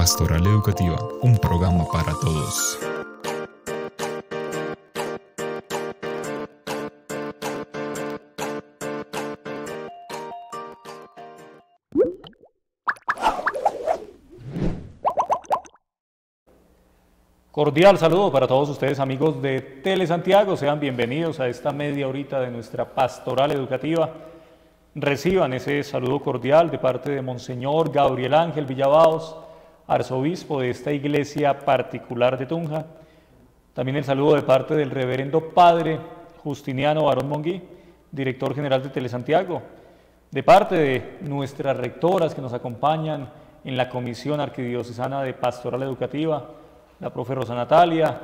Pastoral Educativa, un programa para todos. Cordial saludo para todos ustedes, amigos de Tele Santiago. Sean bienvenidos a esta media horita de nuestra Pastoral Educativa. Reciban ese saludo cordial de parte de Monseñor Gabriel Ángel Villabaos, arzobispo de esta iglesia particular de Tunja. También el saludo de parte del reverendo padre Justiniano Barón Monguí, director general de Tele Santiago. De parte de nuestras rectoras que nos acompañan en la Comisión Arquidiocesana de Pastoral Educativa, la profe Rosa Natalia,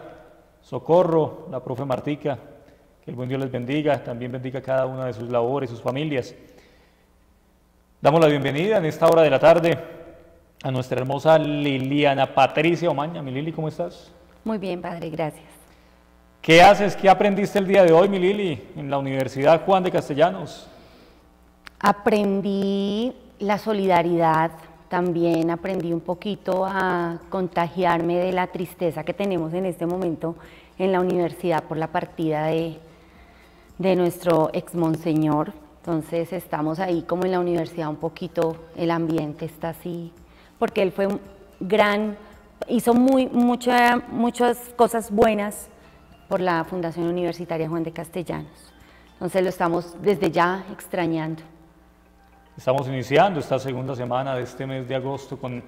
Socorro, la profe Martica, que el buen Dios les bendiga, también bendiga cada una de sus labores, sus familias. Damos la bienvenida en esta hora de la tarde a nuestra hermosa Liliana Patricia Omaña. Mi Lili, ¿cómo estás? Muy bien, padre, gracias. ¿Qué haces? ¿Qué aprendiste el día de hoy, mi Lili, en la Universidad Juan de Castellanos? Aprendí la solidaridad. También aprendí un poquito a contagiarme de la tristeza que tenemos en este momento en la universidad por la partida de nuestro ex monseñor. Entonces estamos ahí como en la universidad un poquito, el ambiente está así, porque él fue un hizo muchas cosas buenas por la Fundación Universitaria Juan de Castellanos. Entonces lo estamos desde ya extrañando. Estamos iniciando esta segunda semana de este mes de agosto con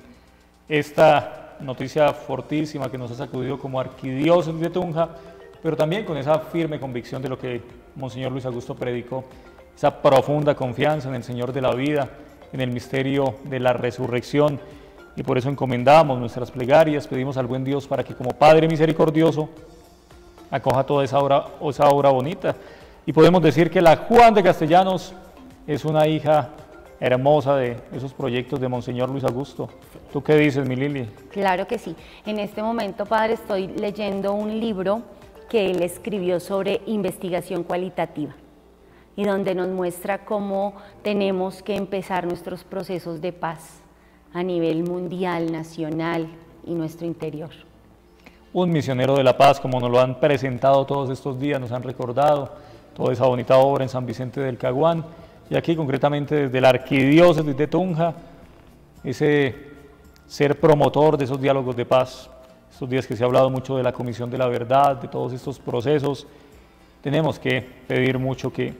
esta noticia fortísima que nos ha sacudido como arquidiócesis de Tunja, pero también con esa firme convicción de lo que Monseñor Luis Augusto predicó, esa profunda confianza en el Señor de la vida, en el misterio de la resurrección, y por eso encomendamos nuestras plegarias, pedimos al buen Dios para que como Padre misericordioso acoja toda esa obra bonita, y podemos decir que la Juan de Castellanos es una hija hermosa de esos proyectos de Monseñor Luis Augusto. ¿Tú qué dices, mi Lili? Claro que sí. En este momento, padre, estoy leyendo un libro que él escribió sobre investigación cualitativa y donde nos muestra cómo tenemos que empezar nuestros procesos de paz a nivel mundial, nacional y nuestro interior. Un misionero de la paz, como nos lo han presentado todos estos días, nos han recordado toda esa bonita obra en San Vicente del Caguán. Y aquí concretamente desde la arquidiócesis de Tunja, ese ser promotor de esos diálogos de paz, estos días que se ha hablado mucho de la Comisión de la Verdad, de todos estos procesos, tenemos que pedir mucho que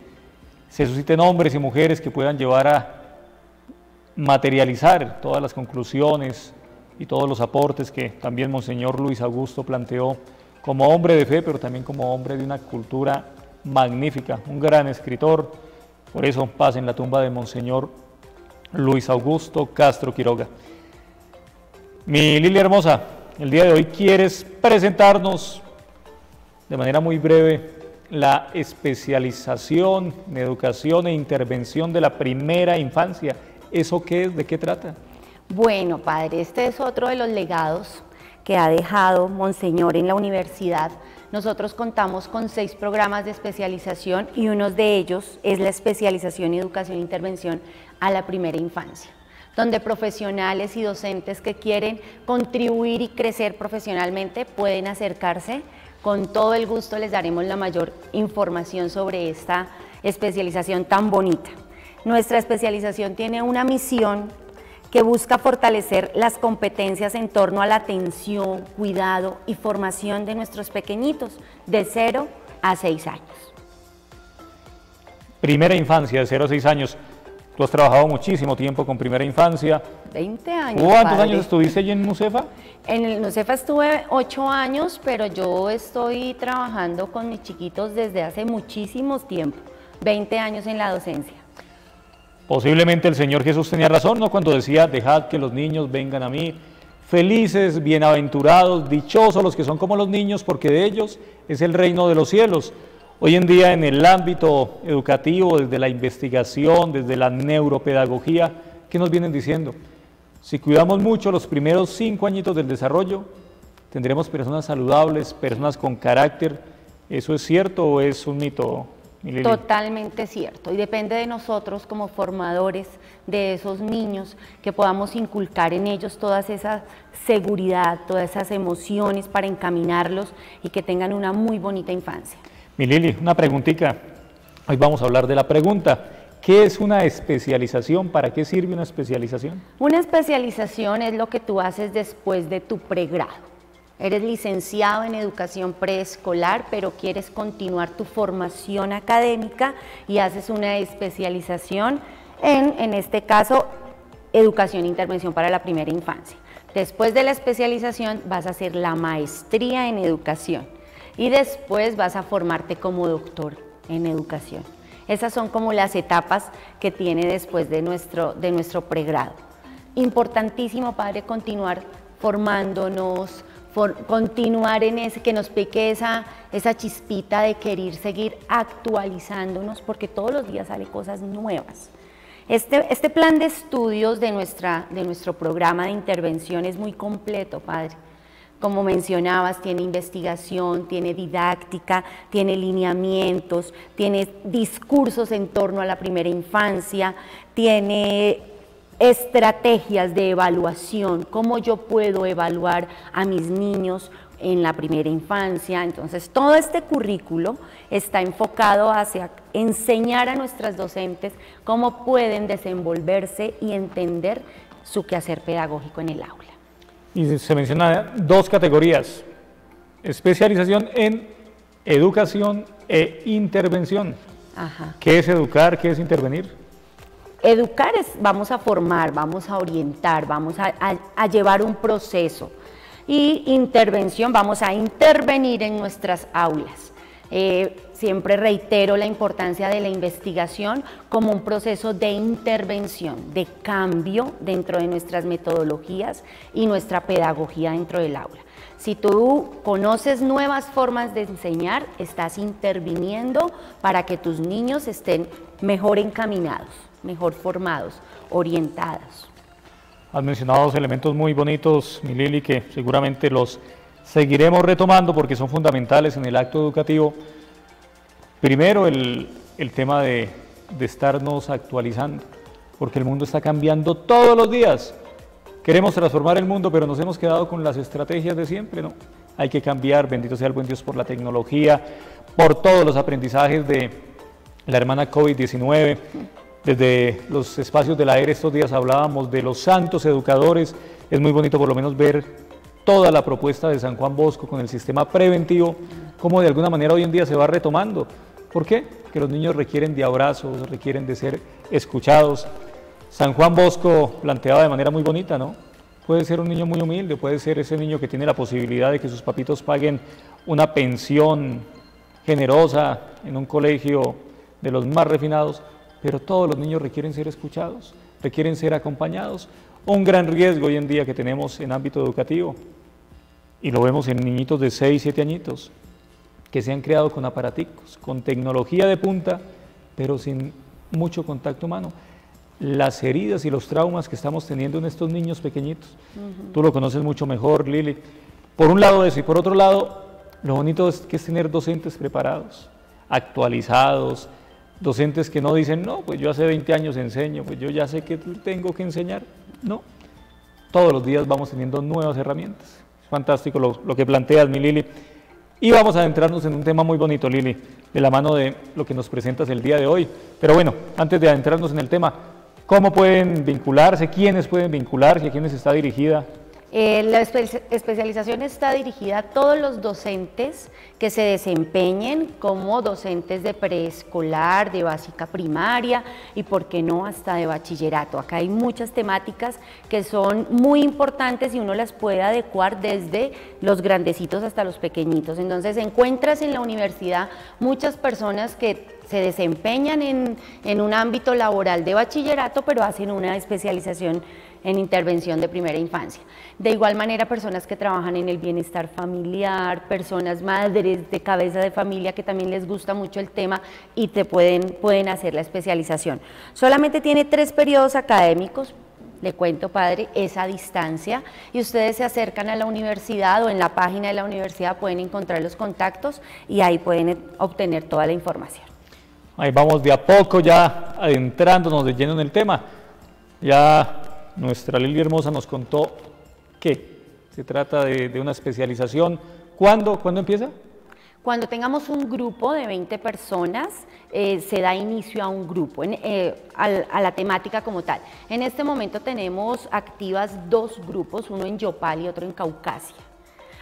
se susciten hombres y mujeres que puedan llevar a materializar todas las conclusiones y todos los aportes que también Monseñor Luis Augusto planteó como hombre de fe, pero también como hombre de una cultura magnífica, un gran escritor. Por eso paz en la tumba de Monseñor Luis Augusto Castro Quiroga. Mi Lili hermosa, el día de hoy quieres presentarnos de manera muy breve la especialización en educación e intervención de la primera infancia. ¿Eso qué es? ¿De qué trata? Bueno, padre, este es otro de los legados que ha dejado Monseñor en la universidad. Nosotros contamos con 6 programas de especialización y uno de ellos es la especialización en educación e intervención a la primera infancia, donde profesionales y docentes que quieren contribuir y crecer profesionalmente pueden acercarse. Con todo el gusto les daremos la mayor información sobre esta especialización tan bonita. Nuestra especialización tiene una misión que busca fortalecer las competencias en torno a la atención, cuidado y formación de nuestros pequeñitos de 0 a 6 años. Primera infancia, de 0 a 6 años. Tú has trabajado muchísimo tiempo con primera infancia. 20 años. ¿Cuántos años estuviste allí en NUCEFA? En el NUCEFA estuve 8 años, pero yo estoy trabajando con mis chiquitos desde hace muchísimos tiempo. 20 años en la docencia. Posiblemente el Señor Jesús tenía razón, ¿no? Cuando decía, dejad que los niños vengan a mí, felices, bienaventurados, dichosos los que son como los niños, porque de ellos es el reino de los cielos. Hoy en día en el ámbito educativo, desde la investigación, desde la neuropedagogía, ¿qué nos vienen diciendo? Si cuidamos mucho los primeros 5 añitos del desarrollo, tendremos personas saludables, personas con carácter. ¿Eso es cierto o es un mito, mi Lili. Totalmente cierto, y depende de nosotros como formadores de esos niños que podamos inculcar en ellos toda esa seguridad, todas esas emociones para encaminarlos y que tengan una muy bonita infancia. Mi Lili, una preguntita. Hoy vamos a hablar de la pregunta. ¿Qué es una especialización? ¿Para qué sirve una especialización? Una especialización es lo que tú haces después de tu pregrado. Eres licenciado en educación preescolar, pero quieres continuar tu formación académica y haces una especialización en este caso, educación e intervención para la primera infancia. Después de la especialización vas a hacer la maestría en educación y después vas a formarte como doctor en educación. Esas son como las etapas que tiene después de nuestro pregrado. Importantísimo, padre, continuar formándonos, continuar en ese, que nos pique esa chispita de querer seguir actualizándonos, porque todos los días salen cosas nuevas. Este plan de estudios de nuestro programa de intervención es muy completo, padre. Como mencionabas, tiene investigación, tiene didáctica, tiene lineamientos, tiene discursos en torno a la primera infancia, tiene estrategias de evaluación, cómo yo puedo evaluar a mis niños en la primera infancia. Entonces, todo este currículo está enfocado hacia enseñar a nuestras docentes cómo pueden desenvolverse y entender su quehacer pedagógico en el aula. Y se menciona dos categorías: especialización en educación e intervención. Ajá. ¿Qué es educar? ¿Qué es intervenir? Educar es, vamos a formar, vamos a orientar, vamos a llevar un proceso. Y intervención, vamos a intervenir en nuestras aulas. Siempre reitero la importancia de la investigación como un proceso de intervención, de cambio dentro de nuestras metodologías y nuestra pedagogía dentro del aula. Si tú conoces nuevas formas de enseñar, estás interviniendo para que tus niños estén mejor encaminados, mejor formados, orientados. Has mencionado dos elementos muy bonitos, mi Lili, que seguramente los seguiremos retomando porque son fundamentales en el acto educativo. Primero, el tema de estarnos actualizando, porque el mundo está cambiando todos los días. Queremos transformar el mundo, pero nos hemos quedado con las estrategias de siempre, ¿no? Hay que cambiar, bendito sea el buen Dios por la tecnología, por todos los aprendizajes de la hermana COVID-19. Desde los espacios de la ERE estos días hablábamos de los santos educadores. Es muy bonito por lo menos ver toda la propuesta de San Juan Bosco con el sistema preventivo, como de alguna manera hoy en día se va retomando. ¿Por qué? Que los niños requieren de abrazos, requieren de ser escuchados. San Juan Bosco planteaba de manera muy bonita, ¿no? Puede ser un niño muy humilde, puede ser ese niño que tiene la posibilidad de que sus papitos paguen una pensión generosa en un colegio de los más refinados, pero todos los niños requieren ser escuchados, requieren ser acompañados. Un gran riesgo hoy en día que tenemos en ámbito educativo, y lo vemos en niñitos de 6, 7 añitos, que se han creado con aparaticos, con tecnología de punta, pero sin mucho contacto humano. Las heridas y los traumas que estamos teniendo en estos niños pequeñitos, tú lo conoces mucho mejor, Lili. Por un lado eso, y por otro lado, lo bonito es que es tener docentes preparados, actualizados, docentes que no dicen, no, pues yo hace 20 años enseño, pues yo ya sé que tengo que enseñar. No, todos los días vamos teniendo nuevas herramientas. Es fantástico lo que planteas, mi Lili. Y vamos a adentrarnos en un tema muy bonito, Lili, de la mano de lo que nos presentas el día de hoy. Pero bueno, antes de adentrarnos en el tema, ¿cómo pueden vincularse? ¿Quiénes pueden vincularse? ¿A quiénes está dirigida? La especialización está dirigida a todos los docentes que se desempeñen como docentes de preescolar, de básica primaria y, por qué no, hasta de bachillerato. Acá hay muchas temáticas que son muy importantes y uno las puede adecuar desde los grandecitos hasta los pequeñitos. Entonces encuentras en la universidad muchas personas que se desempeñan en un ámbito laboral de bachillerato, pero hacen una especialización en intervención de primera infancia. De igual manera, personas que trabajan en el bienestar familiar, personas madres de cabeza de familia que también les gusta mucho el tema y pueden hacer la especialización. Solamente tiene 3 periodos académicos. Le cuento, padre, es a distancia y ustedes se acercan a la universidad o en la página de la universidad pueden encontrar los contactos y ahí pueden obtener toda la información. Ahí vamos de a poco ya adentrándonos de lleno en el tema. Ya nuestra Lili hermosa nos contó que se trata de una especialización. ¿Cuándo empieza? Cuando tengamos un grupo de 20 personas, se da inicio a un grupo, a la temática como tal. En este momento tenemos activas 2 grupos, uno en Yopal y otro en Caucasia.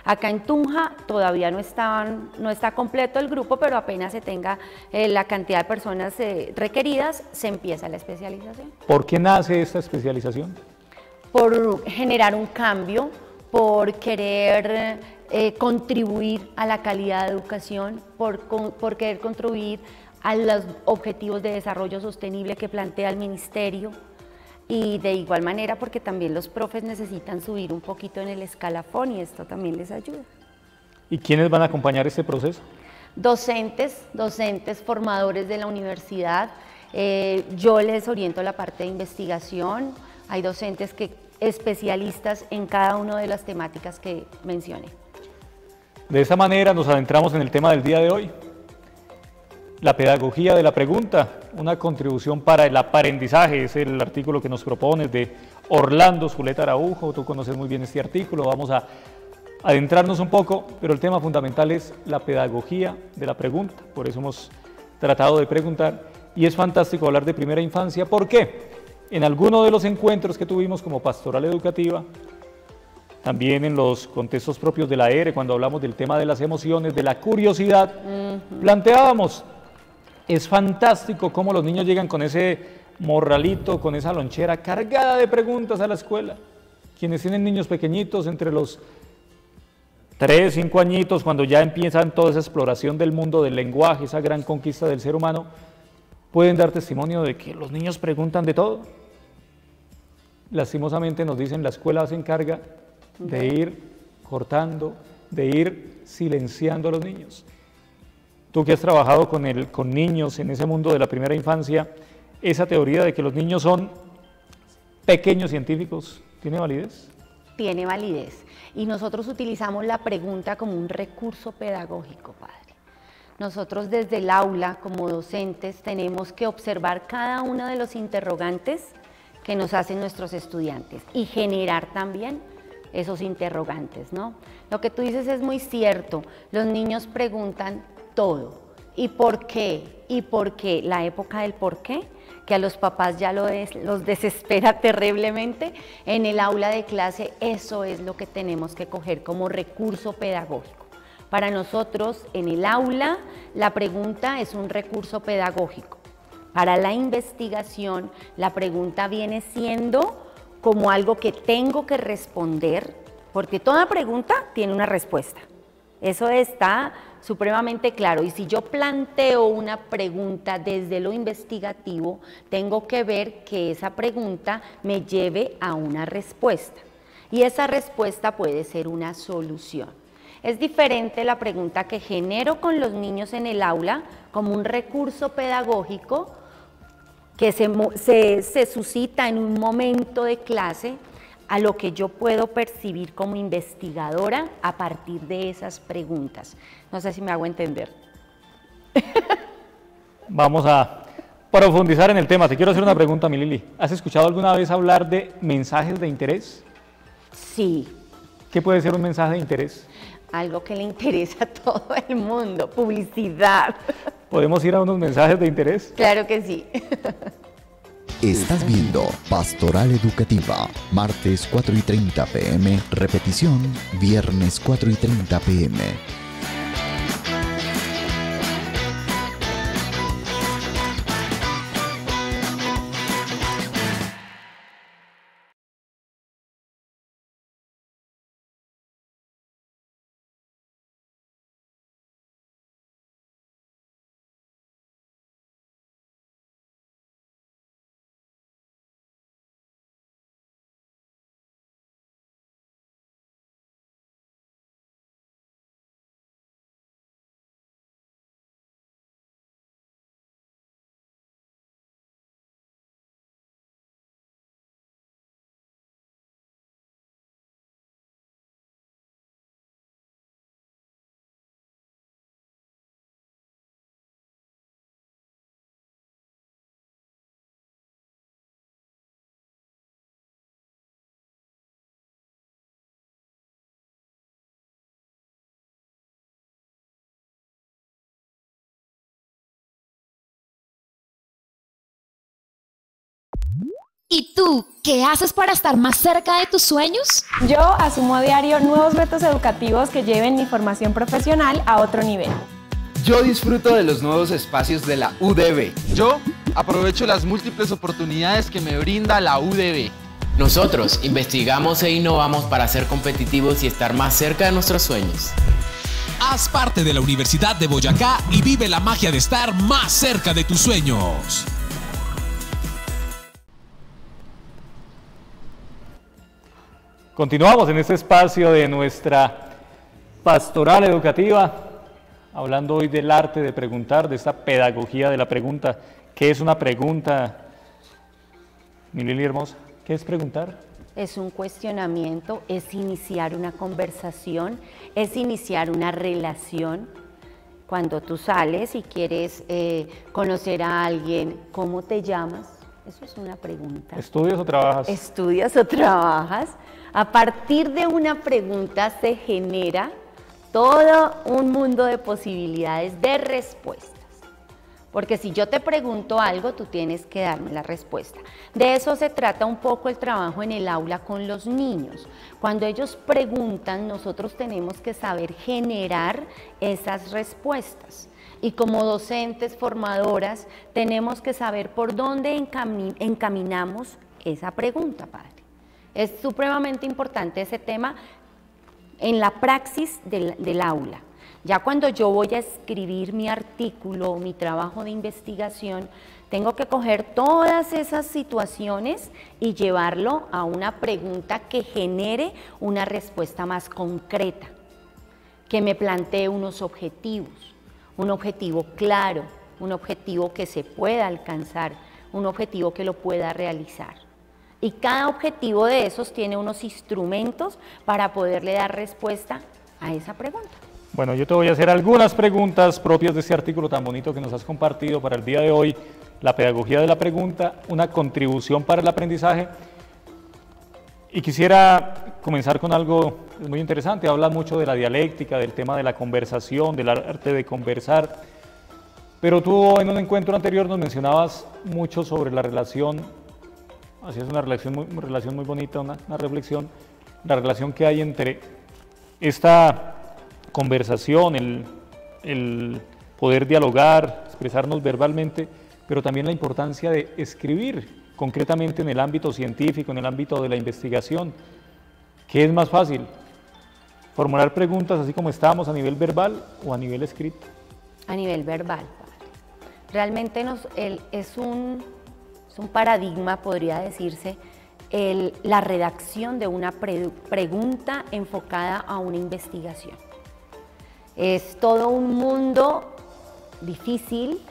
Acá en Tunja todavía no está completo el grupo, pero apenas se tenga la cantidad de personas requeridas, se empieza la especialización. ¿Por qué nace esta especialización? Por generar un cambio, por querer contribuir a la calidad de educación, por querer contribuir a los objetivos de desarrollo sostenible que plantea el Ministerio, y de igual manera porque también los profes necesitan subir un poquito en el escalafón y esto también les ayuda. ¿Y quiénes van a acompañar este proceso? Docentes, formadores de la universidad. Yo les oriento la parte de investigación. Hay docentes especialistas en cada una de las temáticas que mencioné. De esa manera nos adentramos en el tema del día de hoy. La pedagogía de la pregunta, una contribución para el aprendizaje, es el artículo que nos propones de Orlando Zuleta Araujo. Tú conoces muy bien este artículo, vamos a adentrarnos un poco, pero el tema fundamental es la pedagogía de la pregunta. Por eso hemos tratado de preguntar y es fantástico hablar de primera infancia. ¿Por qué? En alguno de los encuentros que tuvimos como pastoral educativa, también en los contextos propios de la ERE, cuando hablamos del tema de las emociones, de la curiosidad, planteábamos, es fantástico cómo los niños llegan con ese morralito, con esa lonchera cargada de preguntas a la escuela. Quienes tienen niños pequeñitos entre los 3, 5 añitos, cuando ya empiezan toda esa exploración del mundo del lenguaje, esa gran conquista del ser humano, pueden dar testimonio de que los niños preguntan de todo. Lastimosamente nos dicen, la escuela se encarga de ir cortando, de ir silenciando a los niños. Tú que has trabajado con niños en ese mundo de la primera infancia, ¿esa teoría de que los niños son pequeños científicos tiene validez? Tiene validez. Y nosotros utilizamos la pregunta como un recurso pedagógico, padre. Nosotros desde el aula, como docentes, tenemos que observar cada uno de los interrogantes que nos hacen nuestros estudiantes y generar también esos interrogantes, ¿no? Lo que tú dices es muy cierto, los niños preguntan todo. ¿Y por qué? ¿Y por qué? La época del por qué, que a los papás ya los desespera terriblemente, en el aula de clase eso es lo que tenemos que coger como recurso pedagógico. Para nosotros, en el aula, la pregunta es un recurso pedagógico. Para la investigación, la pregunta viene siendo como algo que tengo que responder, porque toda pregunta tiene una respuesta. Eso está supremamente claro. Y si yo planteo una pregunta desde lo investigativo, tengo que ver que esa pregunta me lleve a una respuesta. Y esa respuesta puede ser una solución. Es diferente la pregunta que genero con los niños en el aula como un recurso pedagógico que se suscita en un momento de clase, a lo que yo puedo percibir como investigadora a partir de esas preguntas. No sé si me hago entender. Vamos a profundizar en el tema. Te quiero hacer una pregunta, mi Lili. ¿Has escuchado alguna vez hablar de mensajes de interés? Sí. ¿Qué puede ser un mensaje de interés? Algo que le interesa a todo el mundo, publicidad. ¿Podemos ir a unos mensajes de interés? Claro que sí. Estás viendo Pastoral Educativa, martes 4:30 p.m., repetición, viernes 4:30 p.m. ¿Y tú, qué haces para estar más cerca de tus sueños? Yo asumo a diario nuevos retos educativos que lleven mi formación profesional a otro nivel. Yo disfruto de los nuevos espacios de la UDB. Yo aprovecho las múltiples oportunidades que me brinda la UDB. Nosotros investigamos e innovamos para ser competitivos y estar más cerca de nuestros sueños. Haz parte de la Universidad de Boyacá y vive la magia de estar más cerca de tus sueños. Continuamos en este espacio de nuestra pastoral educativa, hablando hoy del arte de preguntar, de esta pedagogía de la pregunta. ¿Qué es una pregunta? Mi Lili hermosa, ¿qué es preguntar? Es un cuestionamiento, es iniciar una conversación, es iniciar una relación. Cuando tú sales y quieres conocer a alguien, ¿cómo te llamas? Eso es una pregunta. ¿Estudias o trabajas? ¿Estudias o trabajas? A partir de una pregunta se genera todo un mundo de posibilidades de respuestas. Porque si yo te pregunto algo, tú tienes que darme la respuesta. De eso se trata un poco el trabajo en el aula con los niños. Cuando ellos preguntan, nosotros tenemos que saber generar esas respuestas. Y como docentes, formadoras, tenemos que saber por dónde encaminamos esa pregunta, padre. Es supremamente importante ese tema en la praxis del aula. Ya cuando yo voy a escribir mi artículo, mi trabajo de investigación, tengo que coger todas esas situaciones y llevarlo a una pregunta que genere una respuesta más concreta, que me plantee unos objetivos, un objetivo claro, un objetivo que se pueda alcanzar, un objetivo que lo pueda realizar. Y cada objetivo de esos tiene unos instrumentos para poderle dar respuesta a esa pregunta. Bueno, yo te voy a hacer algunas preguntas propias de este artículo tan bonito que nos has compartido para el día de hoy, la pedagogía de la pregunta, una contribución para el aprendizaje. Y quisiera comenzar con algo muy interesante. Hablas mucho de la dialéctica, del tema de la conversación, del arte de conversar. Pero tú en un encuentro anterior nos mencionabas mucho sobre la relación, hacías una relación muy bonita, una reflexión, la relación que hay entre esta conversación, el poder dialogar, expresarnos verbalmente, pero también la importancia de escribir concretamente en el ámbito científico, en el ámbito de la investigación. ¿Qué es más fácil? ¿Formular preguntas así como estamos a nivel verbal o a nivel escrito? A nivel verbal. Realmente es un paradigma, podría decirse, la redacción de una pregunta enfocada a una investigación. Es todo un mundo difícil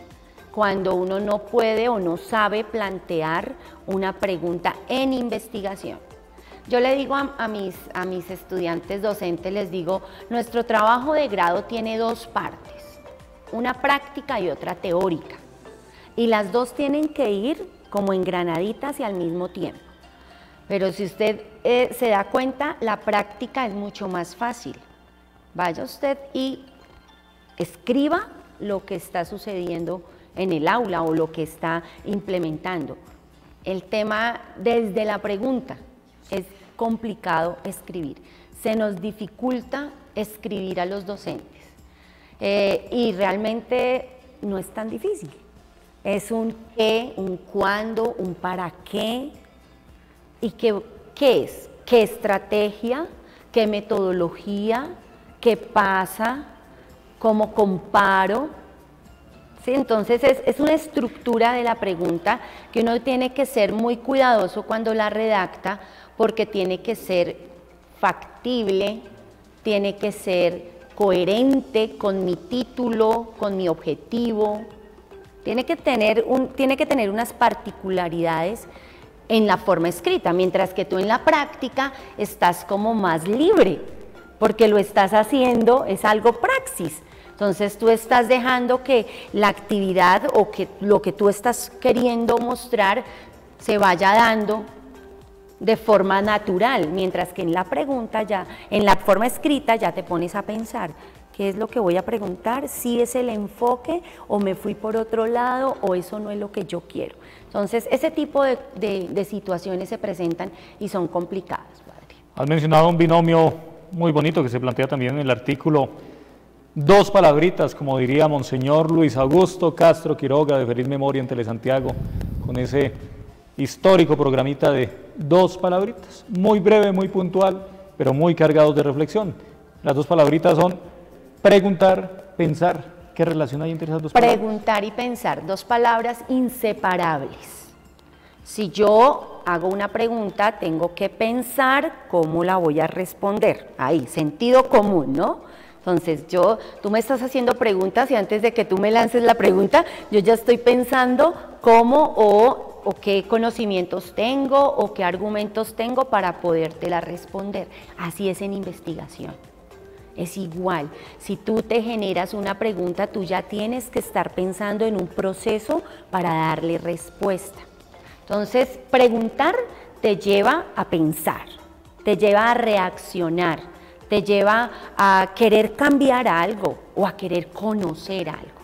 cuando uno no puede o no sabe plantear una pregunta en investigación. Yo le digo a mis estudiantes docentes, les digo, nuestro trabajo de grado tiene dos partes, una práctica y otra teórica. Y las dos tienen que ir como engranaditas y al mismo tiempo. Pero si usted se da cuenta, la práctica es mucho más fácil. Vaya usted y escriba lo que está sucediendo en el aula o lo que está implementando. El tema desde la pregunta es complicado escribir. Se nos dificulta escribir a los docentes y realmente no es tan difícil. Es un qué, un cuándo, un para qué. ¿Y qué es? ¿Qué estrategia? ¿Qué metodología? ¿Qué pasa? ¿Cómo comparo? ¿Sí? Entonces es una estructura de la pregunta que uno tiene que ser muy cuidadoso cuando la redacta, porque tiene que ser factible, tiene que ser coherente con mi título, con mi objetivo, tiene que tener unas particularidades en la forma escrita, mientras que tú en la práctica estás como más libre, porque lo estás haciendo, es algo praxis. Entonces tú estás dejando que la actividad o que lo que tú estás queriendo mostrar se vaya dando de forma natural, mientras que en la pregunta ya, en la forma escrita ya te pones a pensar, ¿qué es lo que voy a preguntar? ¿Si es el enfoque o me fui por otro lado o eso no es lo que yo quiero? Entonces, ese tipo de situaciones se presentan y son complicadas, padre. Has mencionado un binomio muy bonito que se plantea también en el artículo. 2 palabritas, como diría Monseñor Luis Augusto Castro Quiroga, de feliz memoria en Telesantiago, con ese histórico programita de 2 palabritas, muy breve, muy puntual, pero muy cargados de reflexión. Las 2 palabritas son preguntar, pensar. ¿Qué relación hay entre esas 2 palabras? Preguntar y pensar, 2 palabras inseparables. Si yo hago una pregunta, tengo que pensar cómo la voy a responder. Ahí, sentido común, ¿no? Entonces, tú me estás haciendo preguntas y antes de que tú me lances la pregunta, yo ya estoy pensando cómo o qué conocimientos tengo o qué argumentos tengo para podértela responder. Así es en investigación. Es igual, si tú te generas una pregunta, tú ya tienes que estar pensando en un proceso para darle respuesta. Entonces, preguntar te lleva a pensar, te lleva a reaccionar, te lleva a querer cambiar algo o a querer conocer algo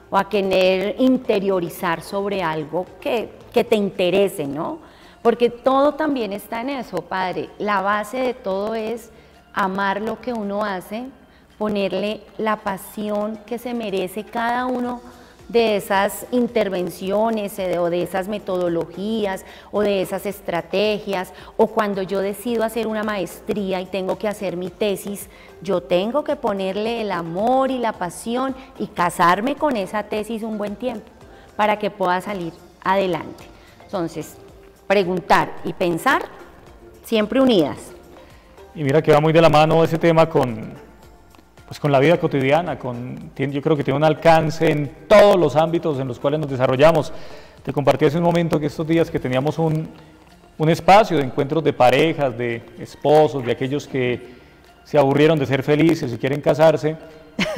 o a querer interiorizar sobre algo que te interese, ¿no? Porque todo también está en eso, padre. La base de todo es amar lo que uno hace, ponerle la pasión que se merece cada uno de esas intervenciones o de esas metodologías o de esas estrategias, o cuando yo decido hacer una maestría y tengo que hacer mi tesis, yo tengo que ponerle el amor y la pasión y casarme con esa tesis un buen tiempo para que pueda salir adelante. Entonces, preguntar y pensar siempre unidas. Y mira que va muy de la mano ese tema con la vida cotidiana, yo creo que tiene un alcance en todos los ámbitos en los cuales nos desarrollamos. Te compartí hace un momento que estos días que teníamos un espacio de encuentros de parejas, de esposos, de aquellos que se aburrieron de ser felices y quieren casarse,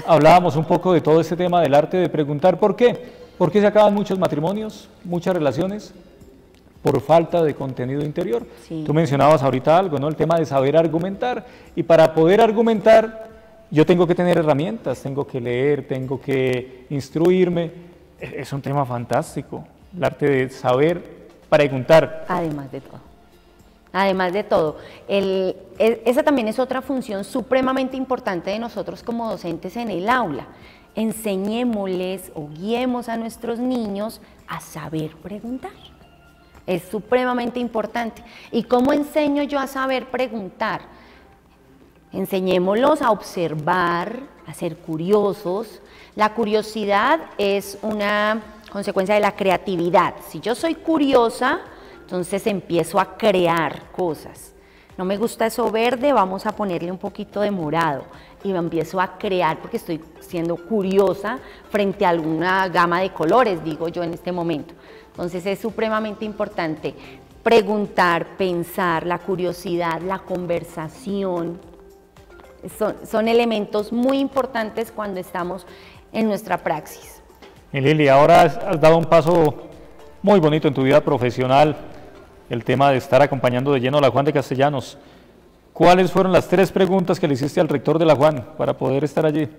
hablábamos un poco de todo este tema del arte de preguntar ¿por qué? ¿Por qué se acaban muchos matrimonios, muchas relaciones? Por falta de contenido interior. Sí. Tú mencionabas ahorita algo, ¿no? El tema de saber argumentar. Y para poder argumentar, yo tengo que tener herramientas, tengo que leer, tengo que instruirme. Es un tema fantástico, el arte de saber preguntar. Además de todo. Además de todo, esa también es otra función supremamente importante de nosotros como docentes en el aula. Enseñémosles o guiemos a nuestros niños a saber preguntar. Es supremamente importante. ¿Y cómo enseño yo a saber preguntar? Enseñémoslos a observar, a ser curiosos. La curiosidad es una consecuencia de la creatividad. Si yo soy curiosa, entonces empiezo a crear cosas. No me gusta eso verde, vamos a ponerle un poquito de morado. Y me empiezo a crear porque estoy siendo curiosa frente a alguna gama de colores, digo yo en este momento. Entonces es supremamente importante preguntar, pensar, la curiosidad, la conversación. Son elementos muy importantes cuando estamos en nuestra praxis. Y Lili, ahora has dado un paso muy bonito en tu vida profesional, el tema de estar acompañando de lleno a la Juan de Castellanos. ¿Cuáles fueron las 3 preguntas que le hiciste al rector de la Juan para poder estar allí?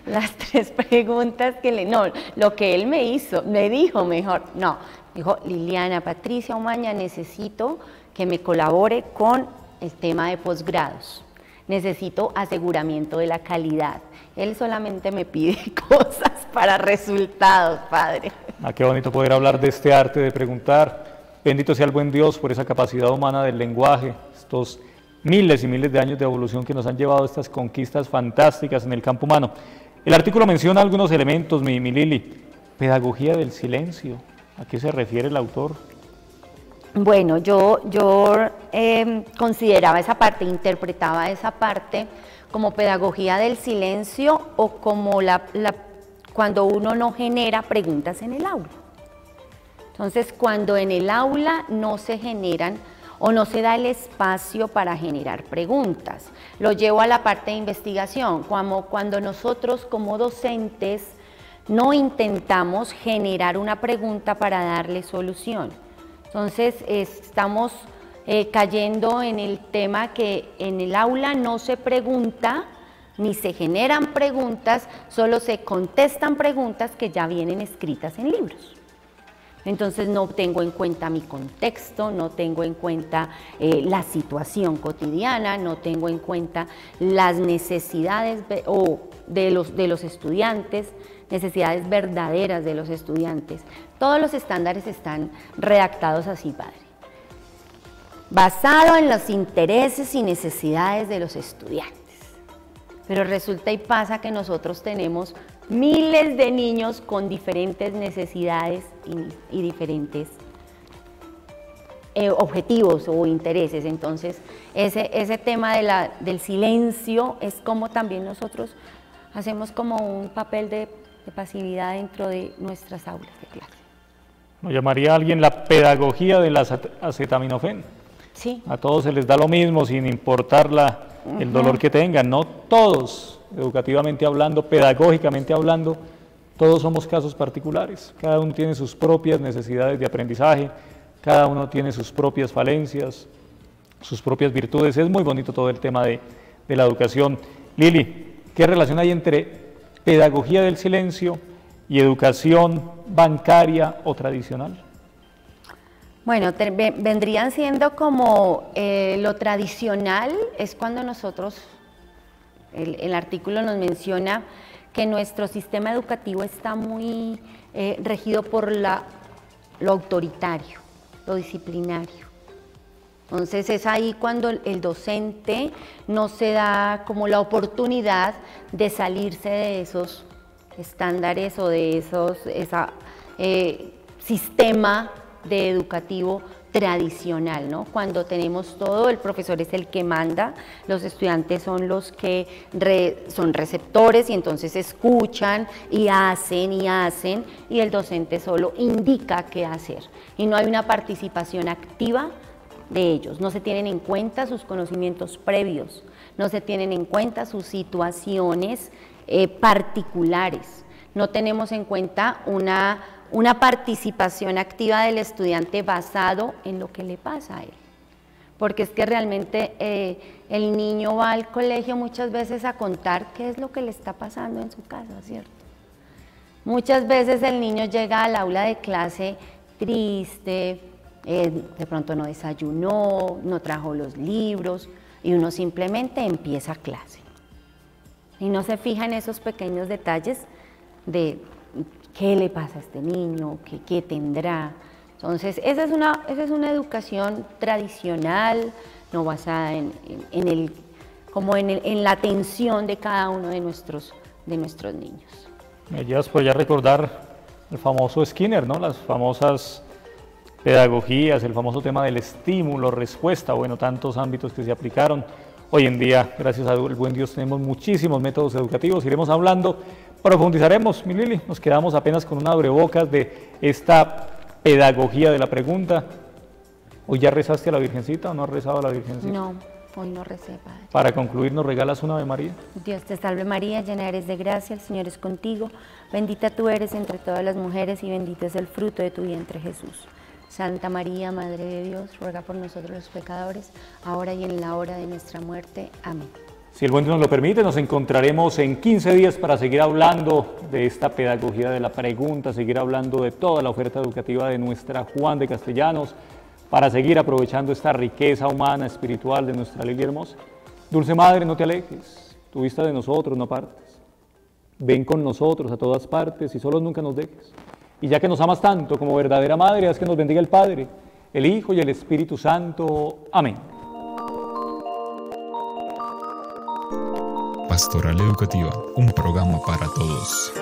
Las 3 preguntas lo que él me dijo, dijo, Liliana Patricia Omaña, necesito que me colabore con el tema de posgrados, necesito aseguramiento de la calidad. Él solamente me pide cosas para resultados, padre. Qué bonito poder hablar de este arte de preguntar. Bendito sea el buen Dios por esa capacidad humana del lenguaje, estos miles y miles de años de evolución que nos han llevado a estas conquistas fantásticas en el campo humano. El artículo menciona algunos elementos, mi Lili. Pedagogía del silencio. ¿A qué se refiere el autor? Bueno, yo consideraba esa parte, interpretaba esa parte como pedagogía del silencio o como cuando uno no genera preguntas en el aula. Entonces, cuando en el aula no se generan o no se da el espacio para generar preguntas. Lo llevo a la parte de investigación, como cuando nosotros como docentes no intentamos generar una pregunta para darle solución. Entonces estamos cayendo en el tema que en el aula no se pregunta ni se generan preguntas, solo se contestan preguntas que ya vienen escritas en libros. Entonces no tengo en cuenta mi contexto, no tengo en cuenta la situación cotidiana, no tengo en cuenta las necesidades de los estudiantes, necesidades verdaderas de los estudiantes. Todos los estándares están redactados así, padre. Basado en los intereses y necesidades de los estudiantes. Pero resulta y pasa que nosotros tenemos miles de niños con diferentes necesidades y diferentes objetivos o intereses. Entonces, ese tema del silencio es como también nosotros hacemos como un papel de pasividad dentro de nuestras aulas de clase. ¿Lo llamaría alguien la pedagogía del acetaminofén? Sí. A todos se les da lo mismo sin importar el dolor que tengan. No todos, educativamente hablando, pedagógicamente hablando, todos somos casos particulares. Cada uno tiene sus propias necesidades de aprendizaje, cada uno tiene sus propias falencias, sus propias virtudes. Es muy bonito todo el tema de la educación. Lili, ¿qué relación hay entre pedagogía del silencio y educación bancaria o tradicional? Bueno, vendrían siendo como lo tradicional, es cuando nosotros, el artículo nos menciona que nuestro sistema educativo está muy regido por lo autoritario, lo disciplinario. Entonces es ahí cuando el docente no se da como la oportunidad de salirse de esos estándares o de ese sistema educativo tradicional, ¿no? Cuando tenemos todo, el profesor es el que manda, los estudiantes son los que son receptores y entonces escuchan y hacen, y el docente solo indica qué hacer. Y no hay una participación activa de ellos, no se tienen en cuenta sus conocimientos previos, no se tienen en cuenta sus situaciones particulares, no tenemos en cuenta una participación activa del estudiante basado en lo que le pasa a él. Porque es que realmente el niño va al colegio muchas veces a contar qué es lo que le está pasando en su casa, ¿cierto? Muchas veces el niño llega al aula de clase triste, de pronto no desayunó, no trajo los libros y uno simplemente empieza clase. Y no se fija en esos pequeños detalles de qué le pasa a este niño, qué tendrá. Entonces, esa es una educación tradicional, no basada en la atención de cada uno de nuestros niños. Me llevas por allá a recordar el famoso Skinner, ¿no? Las famosas pedagogías, el famoso tema del estímulo, respuesta, bueno, tantos ámbitos que se aplicaron. Hoy en día, gracias al buen Dios, tenemos muchísimos métodos educativos, iremos hablando, profundizaremos, mi Lili, nos quedamos apenas con una abrebocas de esta pedagogía de la pregunta. ¿Hoy ya rezaste a la Virgencita o no has rezado a la Virgencita? No, hoy no recé, Padre. Para concluir, ¿nos regalas una Ave María? Dios te salve María, llena eres de gracia, el Señor es contigo, bendita tú eres entre todas las mujeres y bendito es el fruto de tu vientre Jesús. Santa María, Madre de Dios, ruega por nosotros los pecadores, ahora y en la hora de nuestra muerte. Amén. Si el buen Dios nos lo permite, nos encontraremos en 15 días para seguir hablando de esta pedagogía de la pregunta, seguir hablando de toda la oferta educativa de nuestra Juan de Castellanos, para seguir aprovechando esta riqueza humana, espiritual de nuestra Lili hermosa. Dulce Madre, no te alejes, tu vista de nosotros no partes. Ven con nosotros a todas partes y solo nunca nos dejes. Y ya que nos amas tanto como verdadera Madre, haz que nos bendiga el Padre, el Hijo y el Espíritu Santo. Amén. Pastoral Educativa, un programa para todos.